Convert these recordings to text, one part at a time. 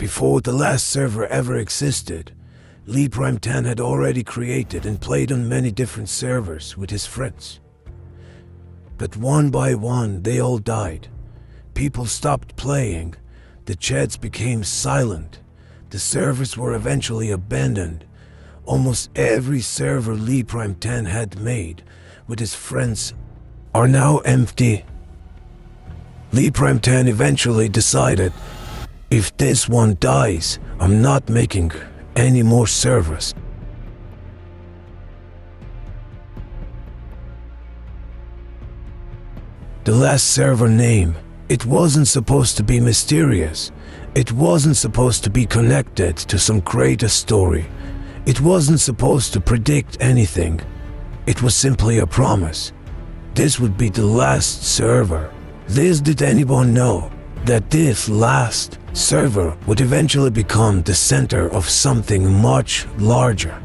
Before the last server ever existed, Lee Prime 10 had already created and played on many different servers with his friends. But one by one, they all died. People stopped playing, the chats became silent, the servers were eventually abandoned. Almost every server Lee Prime 10 had made with his friends are now empty. Lee Prime 10 eventually decided, if this one dies, I'm not making any more servers. The last server name, it wasn't supposed to be mysterious. It wasn't supposed to be connected to some greater story. It wasn't supposed to predict anything. It was simply a promise. This would be the last server. Did anyone know that this last server would eventually become the center of something much larger?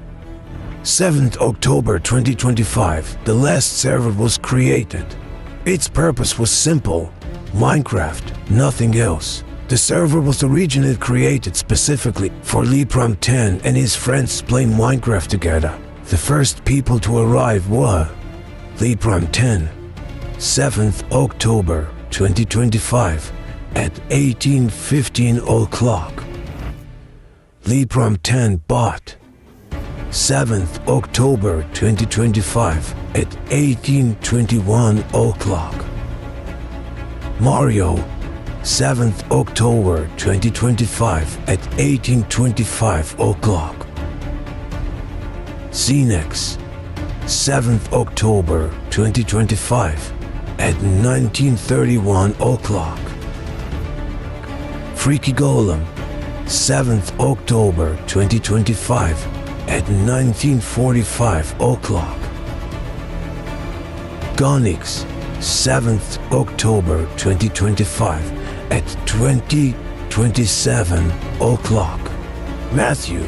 7th October 2025, the last server was created. Its purpose was simple: Minecraft, nothing else. The server was originally created specifically for Lee Prime 10 and his friends playing Minecraft together. The first people to arrive were Lee Prime 10, 7th October 2025 at 18:15 o'clock. Lee Prime 10 bot, 7th October 2025 at 18:21 o'clock. Mario, 7th October 2025 at 18:25 o'clock. Xenex, 7th October 2025 at 19:31 o'clock. Freaky Golem, 7th October 2025 at 19:45 o'clock. Gonix, 7th October 2025 at 20:27 o'clock. Matthew,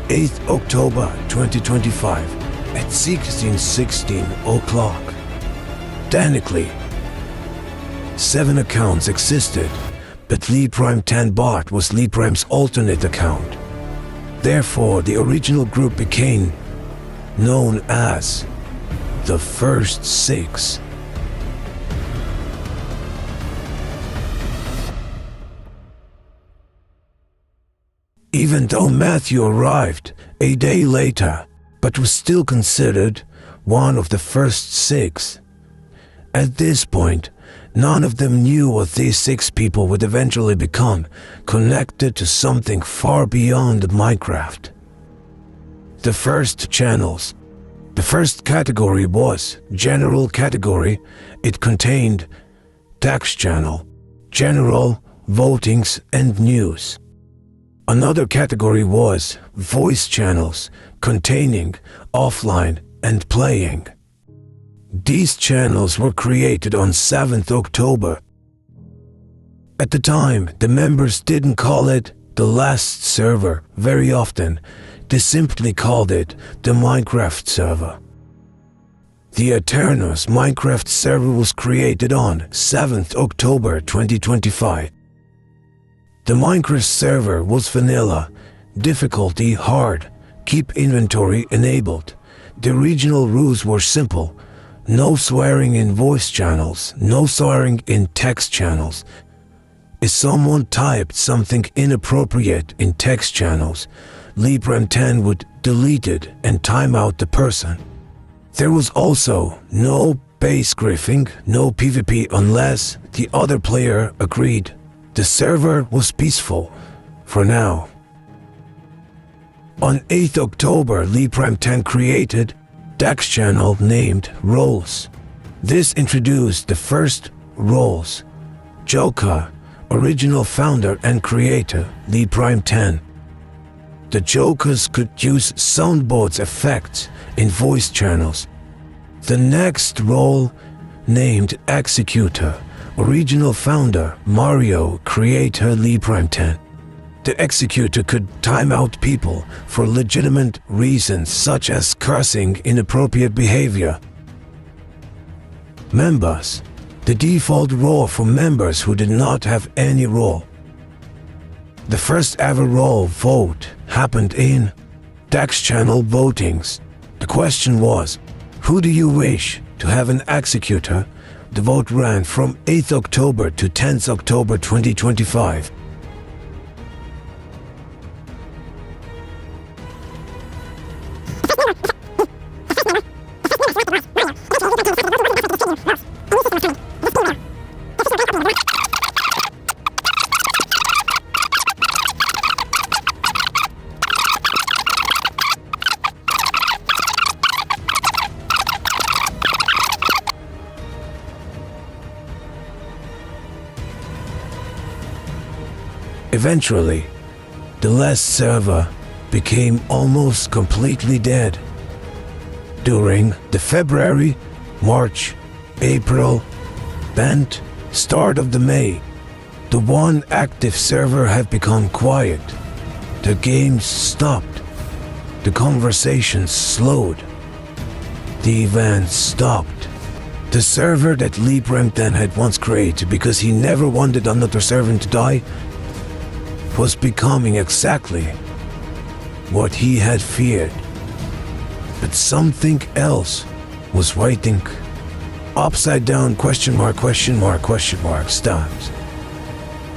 8th October 2025 at 16:16 o'clock. Technically, 7 accounts existed, but Lee Prime 10 bot was Lee Prime's alternate account. Therefore, the original group became known as the First Six. Even though Matthew arrived a day later, but was still considered one of the First Six. At this point, none of them knew what these 6 people would eventually become, connected to something far beyond Minecraft. The first channels. The first category was General category. It contained Text channel, General, Votings and News. Another category was Voice channels, containing Offline and Playing. These channels were created on 7th October. At the time, the members didn't call it the last server very often. They simply called it the Minecraft server. The Eternos Minecraft server was created on 7th October 2025. The Minecraft server was vanilla, difficulty hard, keep inventory enabled. The original rules were simple: no swearing in voice channels, no swearing in text channels. If someone typed something inappropriate in text channels, Lee Prime 10 would delete it and time out the person. There was also no base griefing, no PvP unless the other player agreed. The server was peaceful, for now. On 8th October, Lee Prime 10 created text channel named Roles. This introduced the first roles. Joker, original founder and creator, Lee Prime 10. The Jokers could use soundboards effects in voice channels. The next role, named Executor, original founder, Mario, creator, Lee Prime 10. The Executor could time out people for legitimate reasons such as cursing, inappropriate behavior. Members. The default role for members who did not have any role. The first ever raw vote happened in text channel votings. The question was, who do you wish to have an executor? The vote ran from 8th October to 10th October 2025. Eventually, the last server became almost completely dead. During the February, March, April, and start of the May, the one active server had become quiet. The games stopped. The conversations slowed. The events stopped. The server that Librem10 had once created because he never wanted another server to die was becoming exactly what he had feared. But something else was waiting. Upside down question mark stands.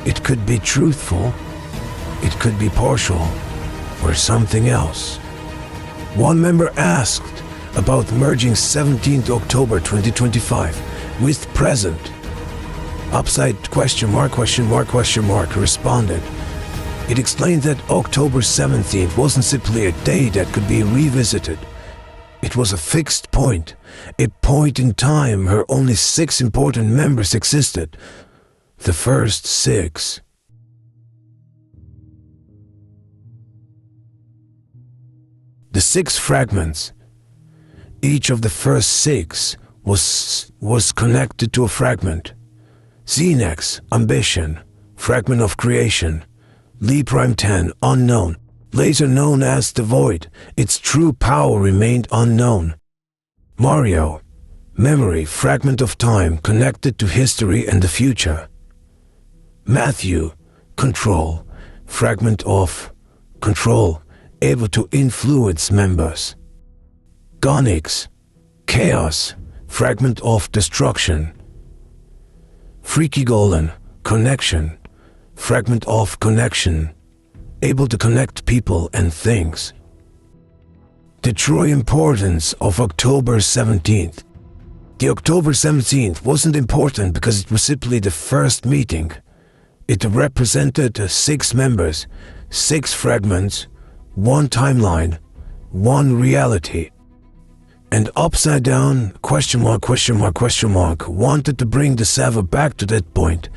It could be truthful, it could be partial, or something else. One member asked about merging 17th October 2025 with present. Upside question mark responded. It explained that October 17th wasn't simply a day that could be revisited. It was a fixed point, a point in time where only 6 important members existed. The first 6. The 6 fragments. Each of the first 6 was connected to a fragment. Xenex, Ambition, Fragment of Creation. Librem10, unknown. Laser known as the Void. Its true power remained unknown. Mario, Memory, Fragment of Time, connected to history and the future. Matthew, Control, Fragment of Control, able to influence members. Gonix, Chaos, Fragment of Destruction. Freaky Golem, Connection, Fragment of Connection, able to connect people and things. The true importance of October 17th. The October 17th wasn't important because it was simply the first meeting. It represented 6 members, 6 fragments, 1 timeline, 1 reality. And Upside Down, question mark, wanted to bring the server back to that point,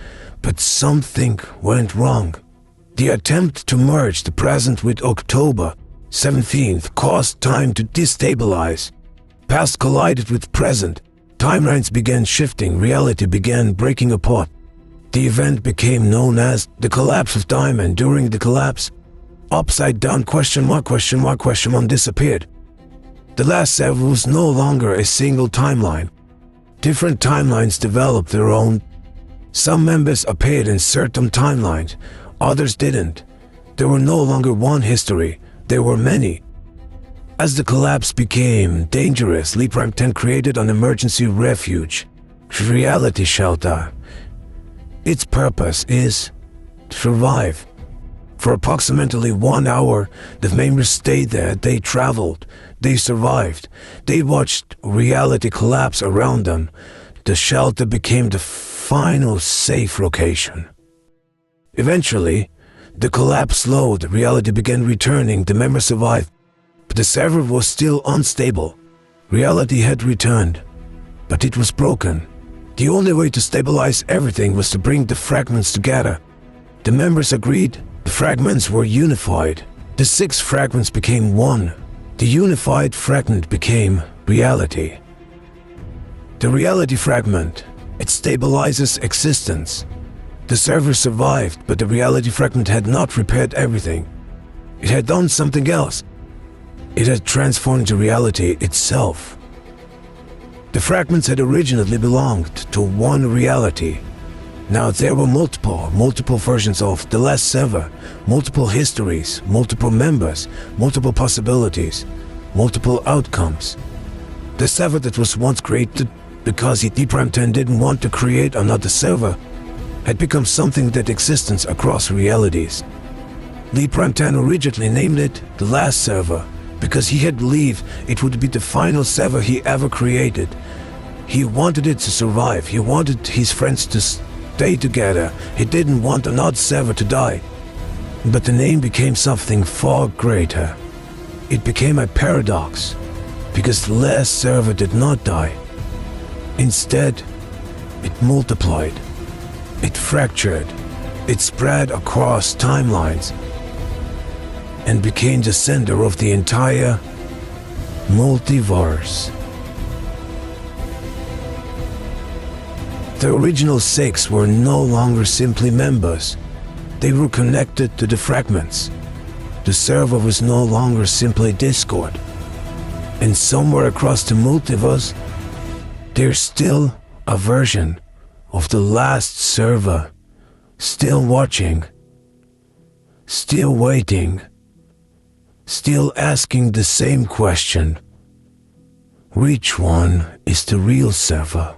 but something went wrong. The attempt to merge the present with October 17th caused time to destabilize. Past collided with present. Timelines began shifting, reality began breaking apart. The event became known as the collapse of time, and during the collapse, Upside Down, question mark, disappeared. The last server was no longer a single timeline. Different timelines developed their own. Some members appeared in certain timelines, others didn't. There were no longer one history, there were many. As the collapse became dangerous, Librem10 created an emergency refuge, reality shelter. Its purpose is to survive. For approximately 1 hour, the members stayed there. They traveled, they survived, they watched reality collapse around them. The shelter became the final safe location. Eventually, the collapse slowed, reality began returning, the members survived, but the server was still unstable. Reality had returned, but it was broken. The only way to stabilize everything was to bring the fragments together. The members agreed, the fragments were unified. The 6 fragments became one. The unified fragment became reality. The reality fragment, it stabilizes existence. The server survived, but the reality fragment had not repaired everything. It had done something else. It had transformed the reality itself. The fragments had originally belonged to one reality. Now there were multiple versions of the last server, multiple histories, multiple members, multiple possibilities, multiple outcomes. The server that was once created because D-Prime-10 didn't want to create another server had become something that exists across realities. D-Prime-10 originally named it the last server because he had believed it would be the final server he ever created. He wanted it to survive, he wanted his friends to stay together, he didn't want another server to die. But the name became something far greater. It became a paradox, because the last server did not die. Instead, it multiplied, it fractured, it spread across timelines, and became the center of the entire multiverse. The original 6 were no longer simply members. They were connected to the fragments. The server was no longer simply Discord. And somewhere across the multiverse, there's still a version of the last server, still watching, still waiting, still asking the same question. Which one is the real server?